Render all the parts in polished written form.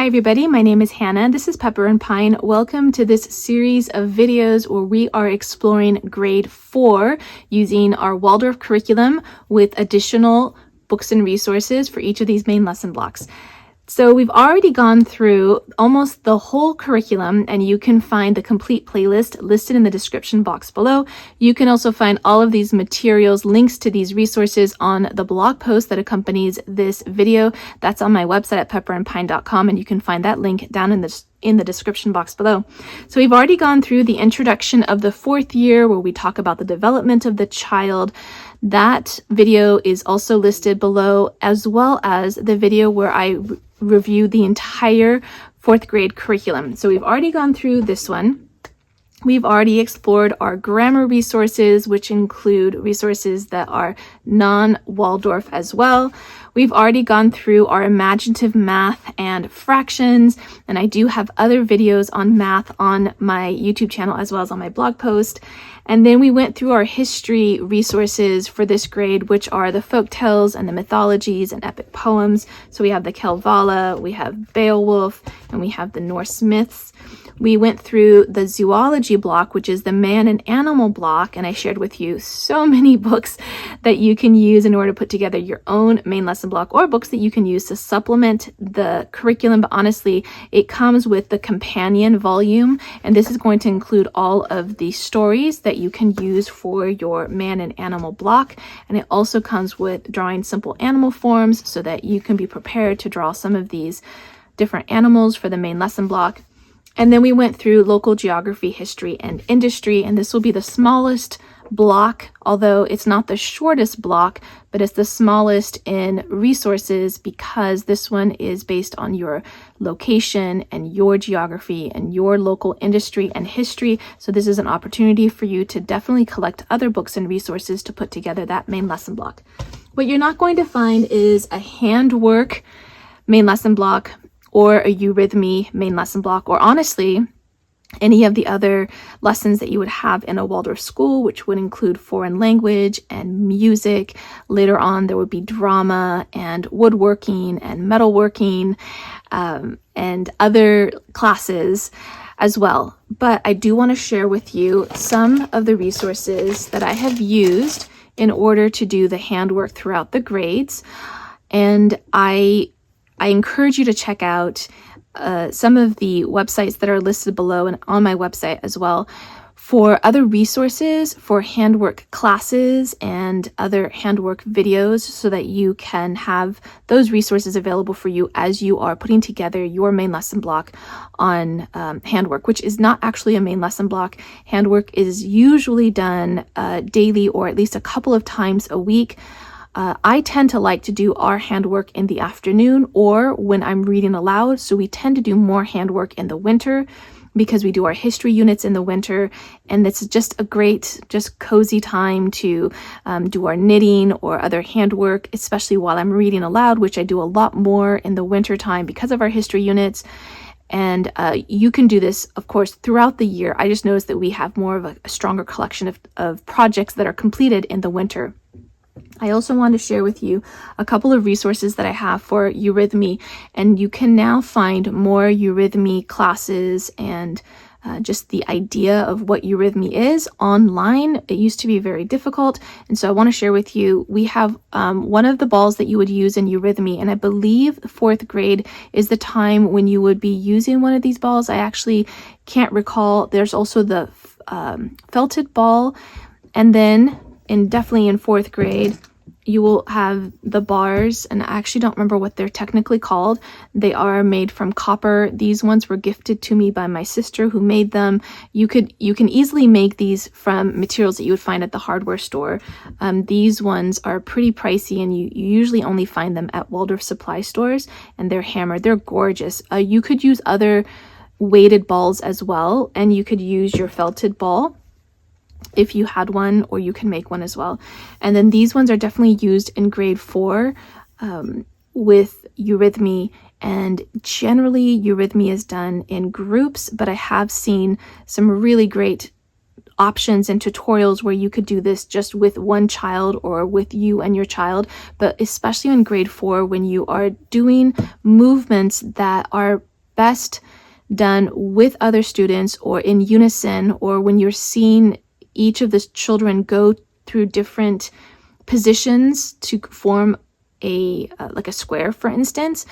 Hi everybody, my name is Hannah. This is Pepper and Pine. Welcome to this series of videos where we are exploring grade 4 using our Waldorf curriculum with additional books and resources for each of these main lesson blocks. So we've already gone through almost the whole curriculum, and you can find the complete playlist listed in the description box below. You can also find all of these materials, links to these resources on the blog post that accompanies this video. That's on my website at pepperandpine.com, and you can find that link down in the description box below. So we've already gone through the introduction of the 4th year where we talk about the development of the child. That video is also listed below, as well as the video where I review the entire 4th grade curriculum. So we've already gone through this one. We've already explored our grammar resources, which include resources that are non-Waldorf as well. We've already gone through our imaginative math and fractions, and I do have other videos on math on my YouTube channel as well as on my blog post. And then we went through our history resources for this grade, which are the folk tales and the mythologies and epic poems. So we have the Kalevala, we have Beowulf, and we have the Norse myths. We went through the zoology block, which is the man and animal block, and I shared with you so many books that you can use in order to put together your own main lesson block, or books that you can use to supplement the curriculum. But honestly, it comes with the companion volume, and this is going to include all of the stories that you can use for your man and animal block. And it also comes with drawing simple animal forms so that you can be prepared to draw some of these different animals for the main lesson block. And then we went through local geography, history, and industry, and this will be the smallest block, although it's not the shortest block, but it's the smallest in resources because this one is based on your location and your geography and your local industry and history. So this is an opportunity for you to definitely collect other books and resources to put together that main lesson block. What you're not going to find is a handwork main lesson block, or a Eurythmy main lesson block, or honestly, any of the other lessons that you would have in a Waldorf school, which would include foreign language and music. Later on, there would be drama and woodworking and metalworking and other classes as well. But I do want to share with you some of the resources that I have used in order to do the handwork throughout the grades. And I encourage you to check out some of the websites that are listed below and on my website as well for other resources for handwork classes and other handwork videos, so that you can have those resources available for you as you are putting together your main lesson block on handwork, which is not actually a main lesson block. Handwork is usually done daily, or at least a couple of times a week. I tend to like to do our handwork in the afternoon or when I'm reading aloud. So we tend to do more handwork in the winter because we do our history units in the winter. And it's just a great, just cozy time to do our knitting or other handwork, especially while I'm reading aloud, which I do a lot more in the winter time because of our history units. And you can do this, of course, throughout the year. I just noticed that we have more of a stronger collection of projects that are completed in the winter. I also want to share with you a couple of resources that I have for Eurythmy, and you can now find more Eurythmy classes and just the idea of what Eurythmy is online. It used to be very difficult, and so I want to share with you, we have one of the balls that you would use in Eurythmy, and I believe 4th grade is the time when you would be using one of these balls. I actually can't recall. There's also the felted ball, and then definitely in 4th grade, you will have the bars, and I actually don't remember what they're technically called. They are made from copper. These ones were gifted to me by my sister who made them. You can easily make these from materials that you would find at the hardware store. These ones are pretty pricey, and you usually only find them at Waldorf supply stores, and they're hammered. They're gorgeous. You could use other weighted balls as well, and you could use your felted ball if you had one, or you can make one as well. And then these ones are definitely used in grade 4 with Eurythmy, and generally Eurythmy is done in groups, but I have seen some really great options and tutorials where you could do this just with one child or with you and your child. But especially in grade 4, when you are doing movements that are best done with other students or in unison, or when you're seeing each of the children go through different positions to form a like a square, for instance.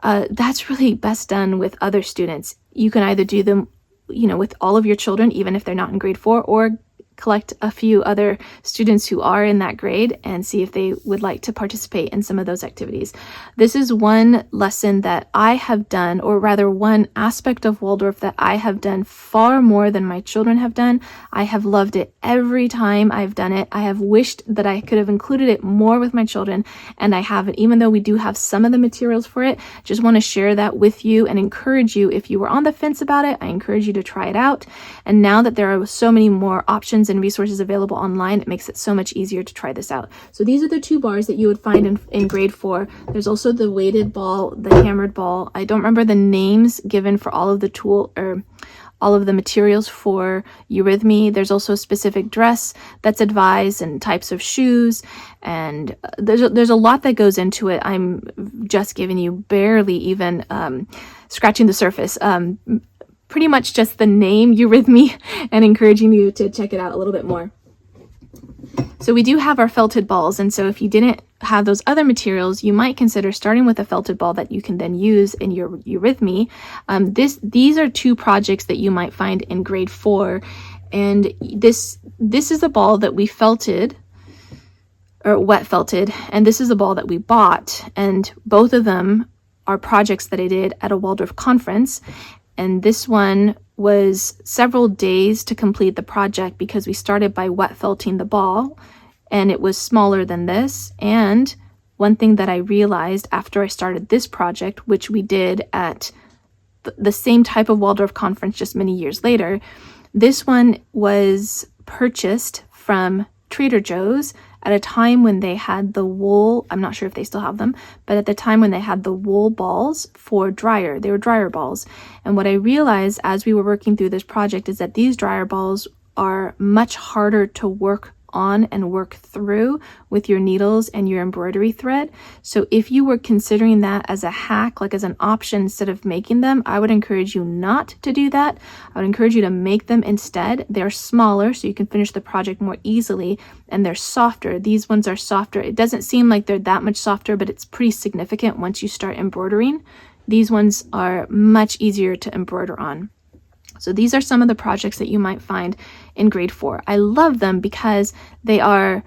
That's really best done with other students. You can either do them, with all of your children, even if they're not in grade 4, or collect a few other students who are in that grade and see if they would like to participate in some of those activities. This is one lesson that I have done, or rather one aspect of Waldorf that I have done far more than my children have done. I have loved it every time I've done it. I have wished that I could have included it more with my children, and I haven't, even though we do have some of the materials for it. Just want to share that with you and encourage you. If you were on the fence about it, I encourage you to try it out. And now that there are so many more options and resources available online, it makes it so much easier to try this out. So these are the 2 bars that you would find in grade 4. There's also the weighted ball, the hammered ball. I don't remember the names given for all of the all of the materials for Eurythmy. There's also a specific dress that's advised, and types of shoes, and there's a lot that goes into it. I'm just giving you barely even scratching the surface. Pretty much just the name Eurythmy, and encouraging you to check it out a little bit more. So we do have our felted balls, and so if you didn't have those other materials, you might consider starting with a felted ball that you can then use in your Eurythmy. These are 2 projects that you might find in grade 4, and this is a ball that we felted, or wet felted, and this is a ball that we bought, and both of them are projects that I did at a Waldorf conference. And this one was several days to complete the project because we started by wet felting the ball, and it was smaller than this. And one thing that I realized after I started this project, which we did at the same type of Waldorf conference just many years later, this one was purchased from Trader Joe's at a time when they had the wool, I'm not sure if they still have them, but at the time when they had the wool balls for dryer, they were dryer balls. And what I realized as we were working through this project is that these dryer balls are much harder to work on and work through with your needles and your embroidery thread. So if you were considering that as a hack, like as an option instead of making them, I would encourage you not to do that. I would encourage you to make them instead. They're smaller, so you can finish the project more easily, and they're softer. These ones are softer. It doesn't seem like they're that much softer, but it's pretty significant once you start embroidering. These ones are much easier to embroider on. So these are some of the projects that you might find in grade 4. I love them because they're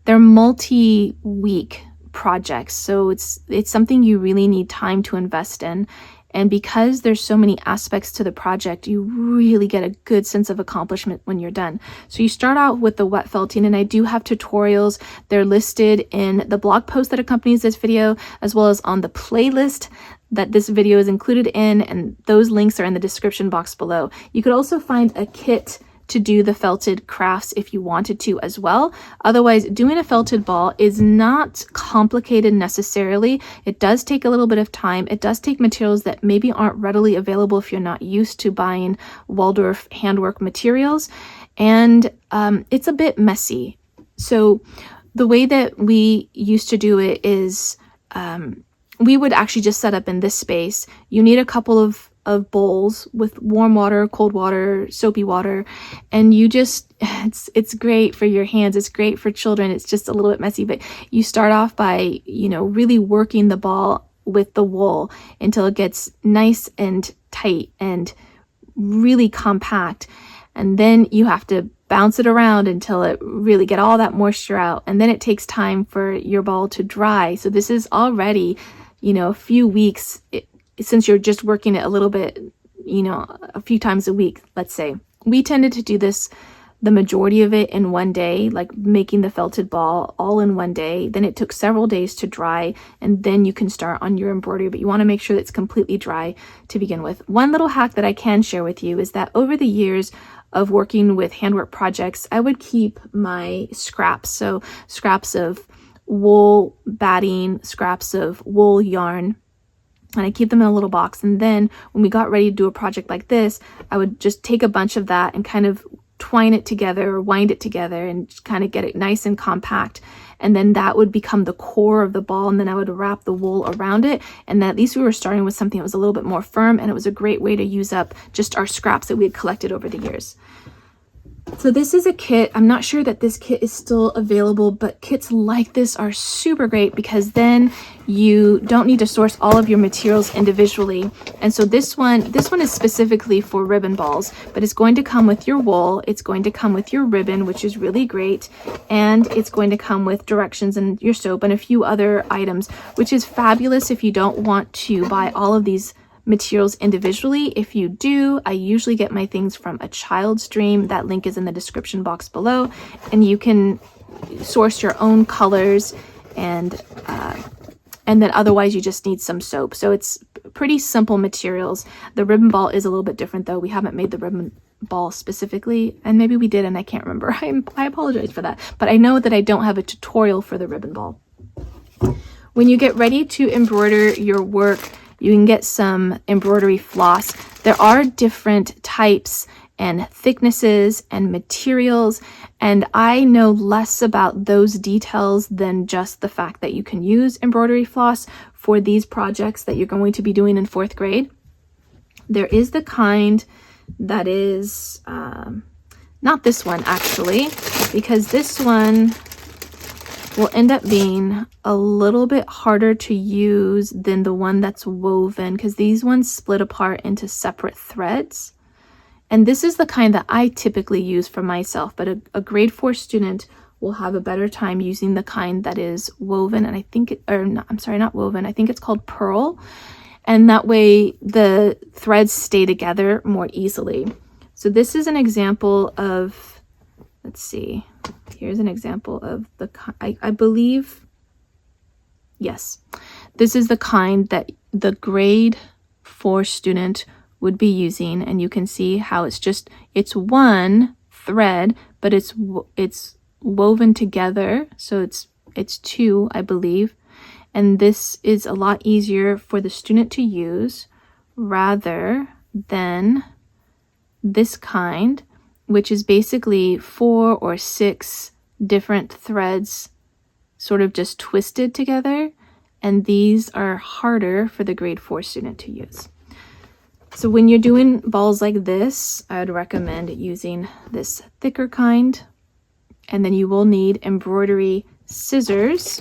multi-week projects. So it's something you really need time to invest in. And because there's so many aspects to the project, you really get a good sense of accomplishment when you're done. So you start out with the wet felting, and I do have tutorials. They're listed in the blog post that accompanies this video, as well as on the playlist that this video is included in, and those links are in the description box below. You could also find a kit to do the felted crafts if you wanted to as well. Otherwise, doing a felted ball is not complicated necessarily. It does take a little bit of time. It does take materials that maybe aren't readily available if you're not used to buying Waldorf handwork materials, and it's a bit messy. So the way that we used to do it is we would actually just set up in this space. You need a couple of bowls with warm water, cold water, soapy water, and you just, it's great for your hands. It's great for children. It's just a little bit messy, but you start off by, really working the ball with the wool until it gets nice and tight and really compact. And then you have to bounce it around until it really get all that moisture out. And then it takes time for your ball to dry. So this is already, a few weeks since you're just working it a little bit, a few times a week, let's say. We tended to do this, the majority of it in one day, like making the felted ball all in one day. Then it took several days to dry, and then you can start on your embroidery, but you want to make sure that it's completely dry to begin with. One little hack that I can share with you is that over the years of working with handwork projects, I would keep my scraps. So scraps of wool batting, scraps of wool yarn, and I keep them in a little box. And then when we got ready to do a project like this, I would just take a bunch of that and kind of twine it together or wind it together and just kind of get it nice and compact. and then that would become the core of the ball, and then I would wrap the wool around it. And then at least we were starting with something that was a little bit more firm, and it was a great way to use up just our scraps that we had collected over the years. So this is a kit. I'm not sure that this kit is still available, but kits like this are super great because then you don't need to source all of your materials individually. And so this one is specifically for ribbon balls, but it's going to come with your wool, it's going to come with your ribbon, which is really great, and it's going to come with directions and your soap and a few other items, which is fabulous if you don't want to buy all of these materials individually. If you do, I usually get my things from A Child's Dream. That link is in the description box below, and you can source your own colors, and then otherwise you just need some soap. So it's pretty simple materials. The ribbon ball is a little bit different though. We haven't made the ribbon ball specifically, and maybe we did and I can't remember. I apologize for that, but I know that I don't have a tutorial for the ribbon ball. When you get ready to embroider your work, you can get some embroidery floss. There are different types and thicknesses and materials, and I know less about those details than just the fact that you can use embroidery floss for these projects that you're going to be doing in 4th grade. There is the kind that is, not this one actually, because this one will end up being a little bit harder to use than the one that's woven, because these ones split apart into separate threads. And this is the kind that I typically use for myself, but a grade 4 student will have a better time using the kind that is woven, and I think, not woven, I think it's called pearl. And that way the threads stay together more easily. So this is an example of, let's see, here's an example of the, I believe, yes, this is the kind that the grade 4 student would be using, and you can see how it's one thread, but it's woven together, so it's 2, I believe, and this is a lot easier for the student to use rather than this kind, which is basically 4 or 6 different threads sort of just twisted together, and these are harder for the grade 4 student to use. So when you're doing balls like this, I would recommend using this thicker kind, and then you will need embroidery scissors,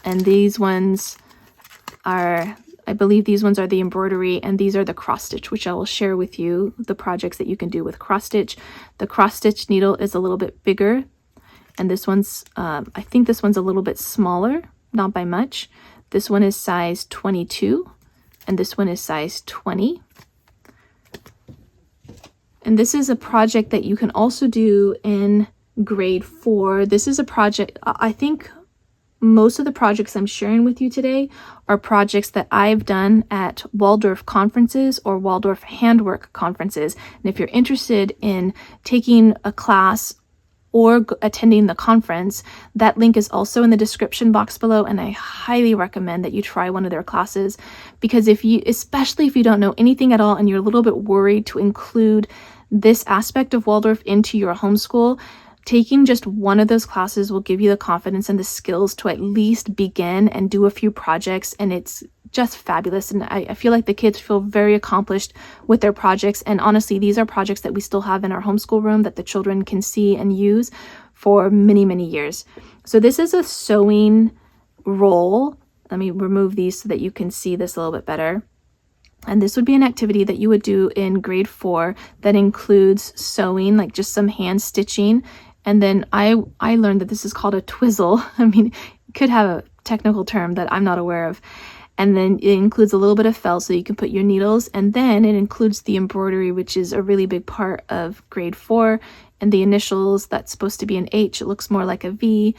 and these ones are, I believe these ones are the embroidery, and these are the cross stitch, which I will share with you the projects that you can do with cross stitch. The cross stitch needle is a little bit bigger, and this one's, I think this one's a little bit smaller, not by much. This one is size 22, and this one is size 20. And this is a project that you can also do in grade 4. This is a project, I think most of the projects I'm sharing with you today are projects that I've done at Waldorf conferences or Waldorf handwork conferences. And if you're interested in taking a class or attending the conference, that link is also in the description box below, and I highly recommend that you try one of their classes, because especially if you don't know anything at all and you're a little bit worried to include this aspect of Waldorf into your homeschool, taking just one of those classes will give you the confidence and the skills to at least begin and do a few projects, and it's just fabulous. And I feel like the kids feel very accomplished with their projects, and honestly, these are projects that we still have in our homeschool room that the children can see and use for many, many years. So this is a sewing roll. Let me remove these so that you can see this a little bit better. And this would be an activity that you would do in grade 4 that includes sewing, like just some hand stitching. And then I learned that this is called a twizzle. I mean, it could have a technical term that I'm not aware of. And then it includes a little bit of felt so you can put your needles. And then it includes the embroidery, which is a really big part of grade 4. And the initials, that's supposed to be an H. It looks more like a V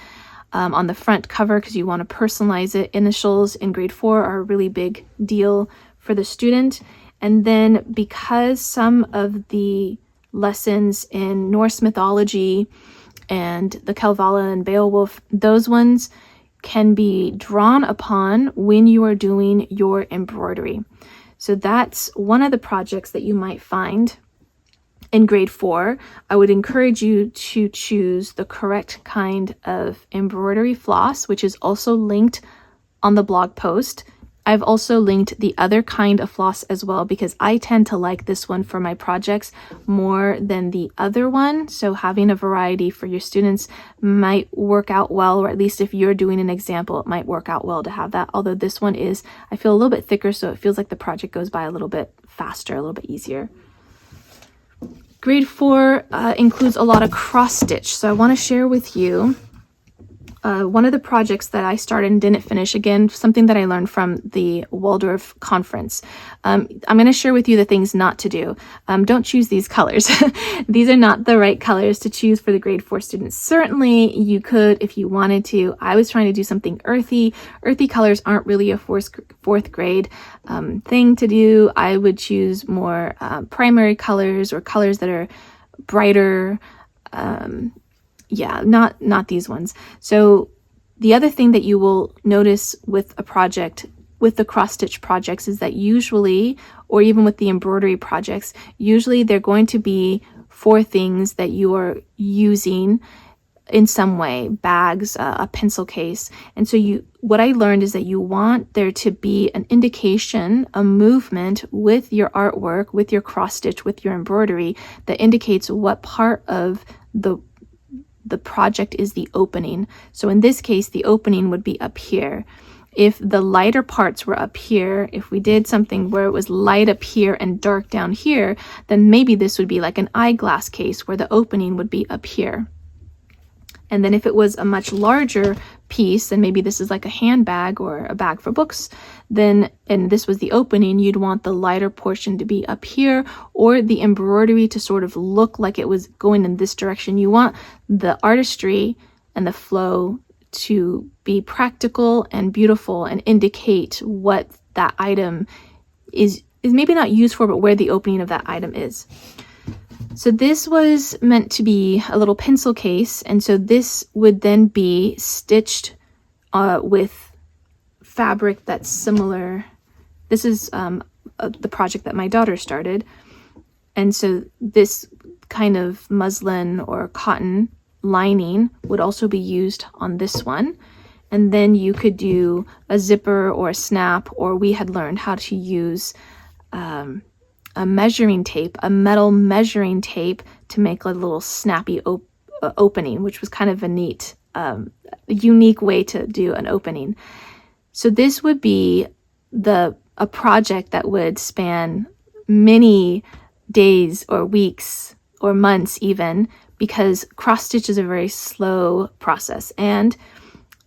on the front cover because you want to personalize it. Initials in grade 4 are a really big deal for the student. And then because some of the lessons in Norse mythology and the Kalevala and Beowulf, those ones can be drawn upon when you are doing your embroidery. So that's one of the projects that you might find. in grade 4, I would encourage you to choose the correct kind of embroidery floss, which is also linked on the blog post. I've also linked the other kind of floss as well because I tend to like this one for my projects more than the other one. So having a variety for your students might work out well, or at least if you're doing an example, it might work out well to have that. Although this one is, I feel a little bit thicker, so it feels like the project goes by a little bit faster, a little bit easier. Grade 4 includes a lot of cross stitch. So I want to share with you one of the projects that I started and didn't finish, again, something that I learned from the Waldorf conference. I'm going to share with you the things not to do. Don't choose these colors. These are not the right colors to choose for the grade 4 students. Certainly you could if you wanted to. I was trying to do something earthy. Earthy colors aren't really a fourth grade thing to do. I would choose more primary colors or colors that are brighter. Yeah, not these ones. So the other thing that you will notice with a project, with the cross-stitch projects, is that usually, or even with the embroidery projects, usually they're going to be 4 things that you are using in some way: bags, a pencil case. And so what I learned is that you want there to be an indication, a movement with your artwork, with your cross-stitch, with your embroidery that indicates what part of the project is the opening. So in this case, the opening would be up here. If the lighter parts were up here, if we did something where it was light up here and dark down here, then maybe this would be like an eyeglass case where the opening would be up here. And then if it was a much larger piece, and maybe this is like a handbag or a bag for books, then, and this was the opening, you'd want the lighter portion to be up here, or the embroidery to sort of look like it was going in this direction. You want the artistry and the flow to be practical and beautiful and indicate what that item is maybe not used for, but where the opening of that item is. So this was meant to be a little pencil case, and so this would then be stitched with fabric that's similar. This is the project that my daughter started, and so this kind of muslin or cotton lining would also be used on this one. And then you could do a zipper or a snap, or we had learned how to use a measuring tape, a metal measuring tape, to make a little snappy opening, which was kind of a neat, unique way to do an opening. So this would be a project that would span many days or weeks or months even, because cross stitch is a very slow process. And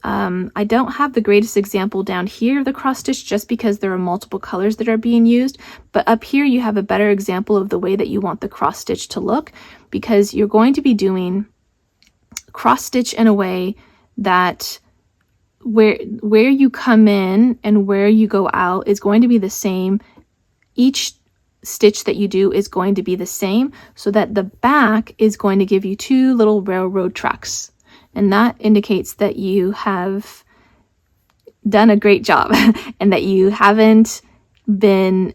I don't have the greatest example down here of the cross stitch just because there are multiple colors that are being used, but up here you have a better example of the way that you want the cross stitch to look, because you're going to be doing cross stitch in a way that where you come in and where you go out is going to be the same. Each stitch that you do is going to be the same, so that the back is going to give you 2 little railroad tracks. And that indicates that you have done a great job and that you haven't been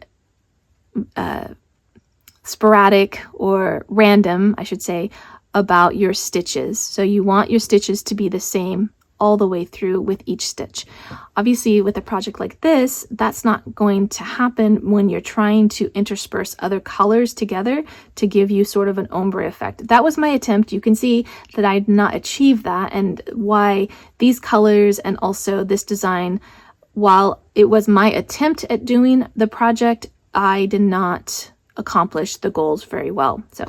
sporadic or random, I should say, about your stitches. So you want your stitches to be the same all the way through with each stitch. Obviously, with a project like this, that's not going to happen when you're trying to intersperse other colors together to give you sort of an ombre effect. That was my attempt. You can see that I did not achieve that, and why these colors and also this design, while it was my attempt at doing the project, I did not accomplish the goals very well. So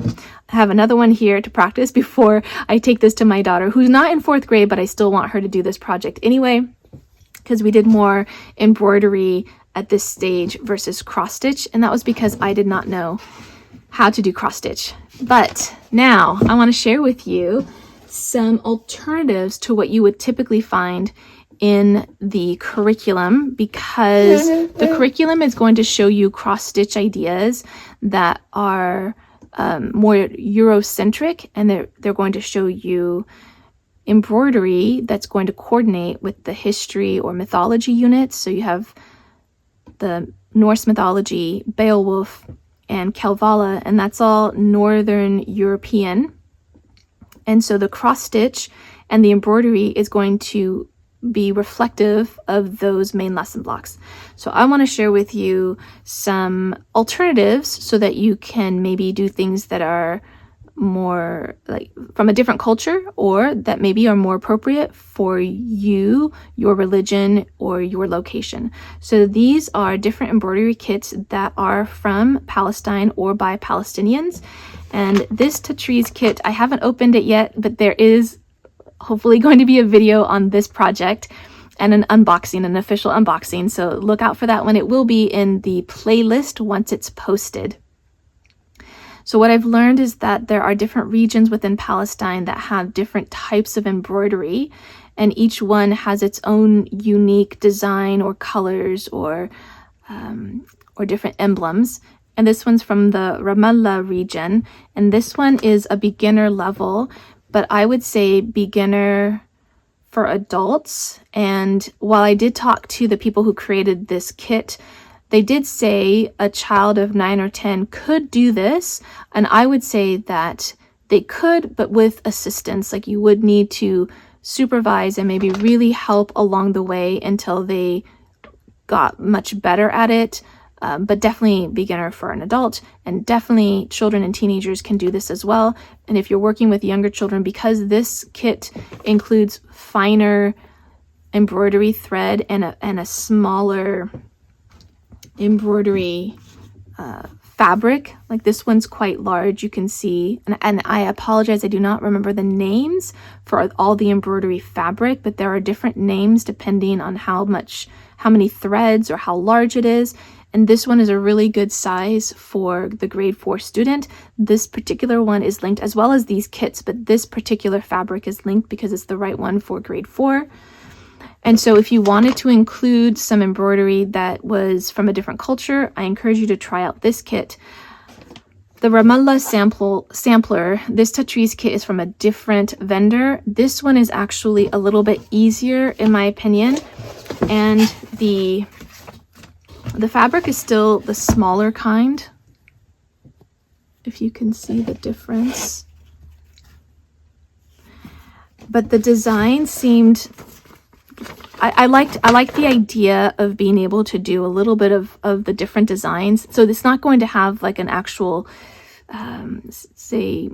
I have another one here to practice before I take this to my daughter, who's not in 4th grade, but I still want her to do this project anyway, because we did more embroidery at this stage versus cross stitch, and that was because I did not know how to do cross stitch. But now I want to share with you some alternatives to what you would typically find in the curriculum, because the curriculum is going to show you cross-stitch ideas that are more Eurocentric, and they're going to show you embroidery that's going to coordinate with the history or mythology units. So you have the Norse mythology, Beowulf, and Kalevala, and that's all Northern European. And so the cross stitch and the embroidery is going to be reflective of those main lesson blocks. So I want to share with you some alternatives so that you can maybe do things that are more like from a different culture, or that maybe are more appropriate for you, your religion, or your location. So these are different embroidery kits that are from Palestine or by Palestinians. And this Tatriz kit, I haven't opened it yet, but there is hopefully going to be a video on this project and an unboxing, an official unboxing. So look out for that one. It will be in the playlist once it's posted. So what I've learned is that there are different regions within Palestine that have different types of embroidery, and each one has its own unique design or colors or different emblems. And this one's from the Ramallah region, and this one is a beginner level, but I would say beginner for adults. And while I did talk to the people who created this kit, they did say a child of 9 or 10 could do this, and I would say that they could, but with assistance. Like, you would need to supervise and maybe really help along the way until they got much better at it. But definitely beginner for an adult, and definitely children and teenagers can do this as well. And if you're working with younger children, because this kit includes finer embroidery thread and a smaller embroidery fabric, like this one's quite large, you can see, and I apologize, I do not remember the names for all the embroidery fabric, but there are different names depending on how many threads or how large it is. And this one is a really good size for the grade 4 student. This particular one is linked, as well as these kits, but this particular fabric is linked because it's the right one for grade 4. And so if you wanted to include some embroidery that was from a different culture, I encourage you to try out this kit. The Ramallah sampler, this Tatriz kit is from a different vendor. This one is actually a little bit easier in my opinion. And the fabric is still the smaller kind, if you can see the difference. But the design seemed, I liked the idea of being able to do a little bit of the different designs. So it's not going to have like an actual, say,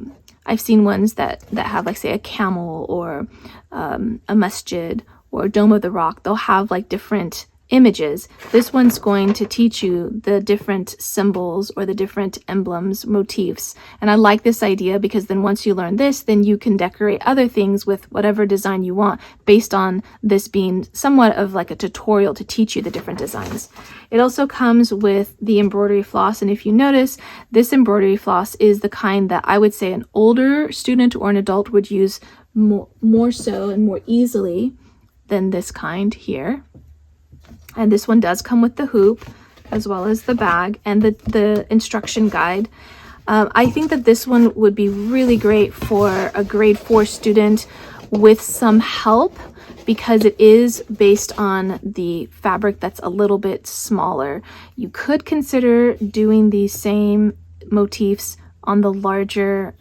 I've seen ones that have like, say, a camel or a masjid or Dome of the Rock. They'll have like different images. This one's going to teach you the different symbols or the different emblems, motifs. And I like this idea because then once you learn this, then you can decorate other things with whatever design you want based on this being somewhat of like a tutorial to teach you the different designs. It also comes with the embroidery floss. And if you notice, this embroidery floss is the kind that I would say an older student or an adult would use more so and more easily than this kind here. And this one does come with the hoop as well as the bag and the instruction guide. I think that this one would be really great for a grade 4 student with some help because it is based on the fabric that's a little bit smaller. You could consider doing these same motifs on the larger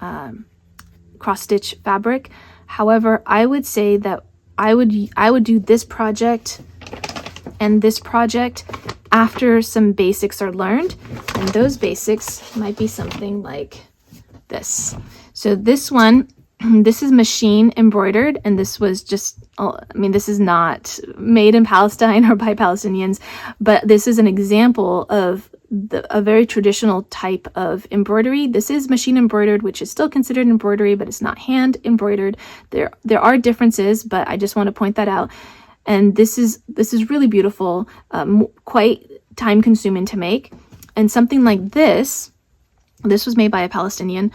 cross-stitch fabric. However, I would say that I would do this project and this project after some basics are learned, and those basics might be something like this. So this one, this is machine embroidered, and this was just, this is not made in Palestine or by Palestinians, but this is an example of a very traditional type of embroidery. This is machine embroidered, which is still considered embroidery, but it's not hand embroidered. There are differences, but I just want to point that out. And this is really beautiful, quite time consuming to make. And something like this was made by a Palestinian,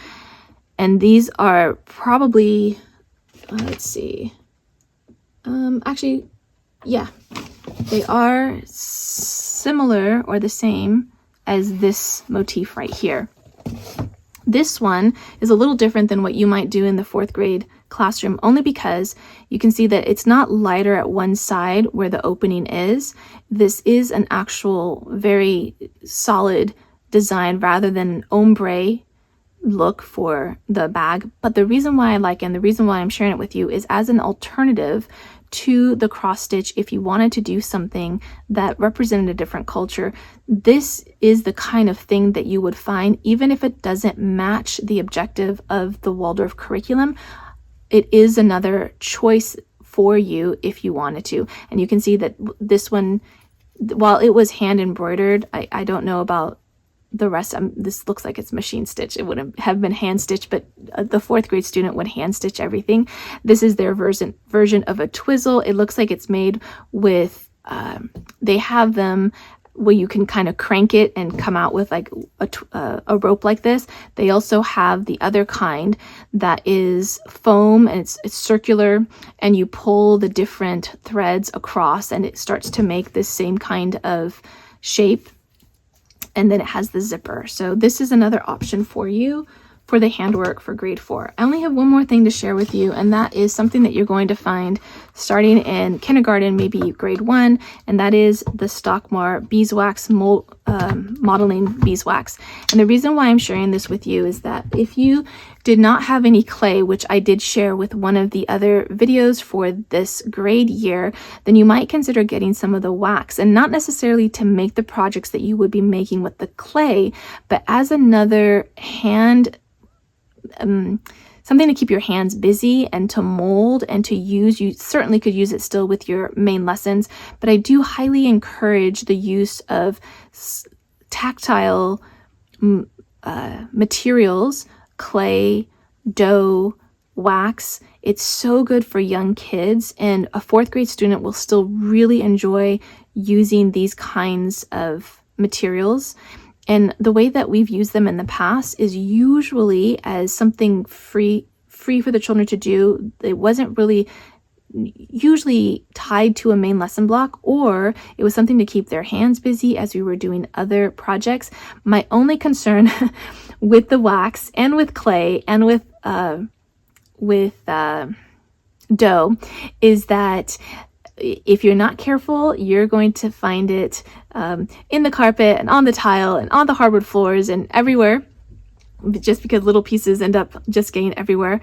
and these are probably, let's see, actually, yeah, they are similar or the same as this motif right here. This one is a little different than what you might do in the 4th grade classroom, only because you can see that it's not lighter at one side where the opening is. This is an actual very solid design rather than an ombre look for the bag. But the reason why I like it and the reason why I'm sharing it with you is as an alternative to the cross stitch. If you wanted to do something that represented a different culture, this is the kind of thing that you would find, even if it doesn't match the objective of the Waldorf curriculum. It is another choice for you if you wanted to. And you can see that this one, while it was hand embroidered, I don't know about the rest. This looks like it's machine stitch. It would have been hand stitched, but the 4th grade student would hand stitch everything. This is their version of a twizzle. It looks like it's made with, they have them where you can kind of crank it and come out with like a rope like this. They also have the other kind that is foam, and it's circular, and you pull the different threads across and it starts to make this same kind of shape. And then it has the zipper. So this is another option for you for the handwork for grade 4. I only have one more thing to share with you, and that is something that you're going to find starting in kindergarten, maybe grade 1, and that is the Stockmar beeswax modeling beeswax. And the reason why I'm sharing this with you is that if you did not have any clay, which I did share with one of the other videos for this grade year, then you might consider getting some of the wax, and not necessarily to make the projects that you would be making with the clay, but as another hand something to keep your hands busy and to mold and to use. You certainly could use it still with your main lessons, but I do highly encourage the use of tactile materials, clay, dough, wax. It's so good for young kids, and a 4th grade student will still really enjoy using these kinds of materials. And the way that we've used them in the past is usually as something free for the children to do. It wasn't really usually tied to a main lesson block, or it was something to keep their hands busy as we were doing other projects. My only concern with the wax and with clay and with dough is that if you're not careful, you're going to find it in the carpet and on the tile and on the hardwood floors and everywhere, just because little pieces end up just getting everywhere.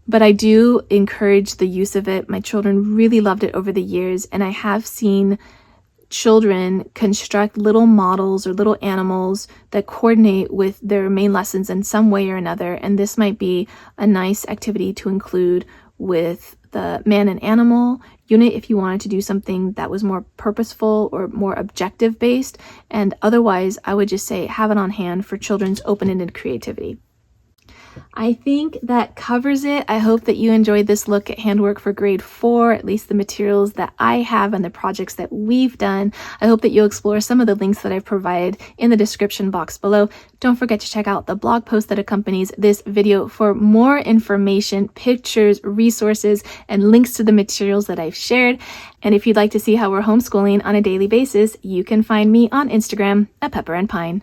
But I do encourage the use of it. My children really loved it over the years, and I have seen children construct little models or little animals that coordinate with their main lessons in some way or another. And this might be a nice activity to include with the man and animal unit if you wanted to do something that was more purposeful or more objective based. And otherwise, I would just say have it on hand for children's open-ended creativity. I think that covers it. I hope that you enjoyed this look at handwork for grade 4, at least the materials that I have and the projects that we've done. I hope that you'll explore some of the links that I've provided in the description box below. Don't forget to check out the blog post that accompanies this video for more information, pictures, resources, and links to the materials that I've shared. And if you'd like to see how we're homeschooling on a daily basis, you can find me on Instagram at Pepper and Pine.